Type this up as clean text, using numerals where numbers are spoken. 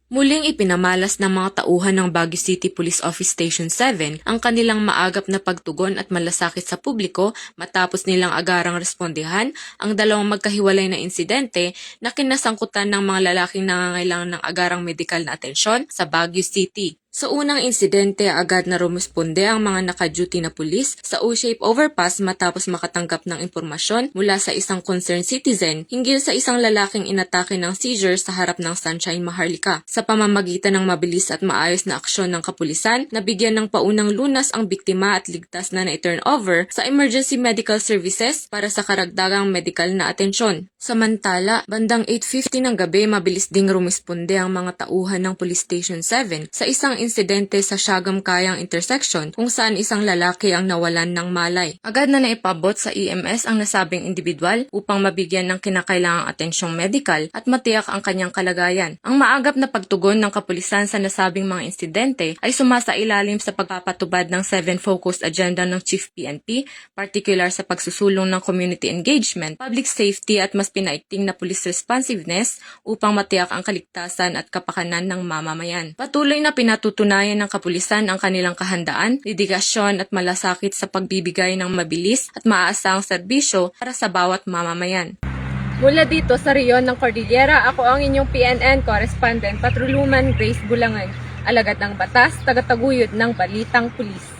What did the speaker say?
Muling ipinamalas ng mga tauhan ng Baguio City Police Office Station 7 ang kanilang maagap na pagtugon at malasakit sa publiko matapos nilang agarang respondihan ang dalawang magkahiwalay na insidente na kinasangkutan ng mga lalaking nangangailangan ng agarang medikal na atensyon sa Baguio City. Sa unang insidente, agad na rumisponde ang mga naka-duty na pulis sa O-shape overpass matapos makatanggap ng impormasyon mula sa isang concerned citizen hinggil sa isang lalaking inatake ng seizure sa harap ng Sunshine Maharlika. Sa pamamagitan ng mabilis at maayos na aksyon ng kapulisan, nabigyan ng paunang lunas ang biktima at ligtas na na-turn over sa emergency medical services para sa karagdagang medical na atensyon. Samantala, bandang 8:50 ng gabi, mabilis ding rumisponde ang mga tauhan ng Police Station 7 sa isang insidente sa Siagam Kayang intersection kung saan isang lalaki ang nawalan ng malay. Agad na naipabot sa EMS ang nasabing individual upang mabigyan ng kinakailangang atensyong medikal at matiyak ang kanyang kalagayan. Ang maagap na pagtugon ng kapulisan sa nasabing mga insidente ay sumasailalim sa pagpapatubad ng 7 focused agenda ng Chief PNP, particular sa pagsusulong ng community engagement, public safety at mas pinaigting na police responsiveness upang matiyak ang kaligtasan at kapakanan ng mamamayan. Patuloy na pinatutunayan ng kapulisan ang kanilang kahandaan, dedikasyon at malasakit sa pagbibigay ng mabilis at maaasahang serbisyo para sa bawat mamamayan. Mula dito sa reyon ng Cordillera, ako ang inyong PNN correspondent, Patroluman Grace Bulangan, alagad ng batas, tagataguyod ng Balitang Pulis.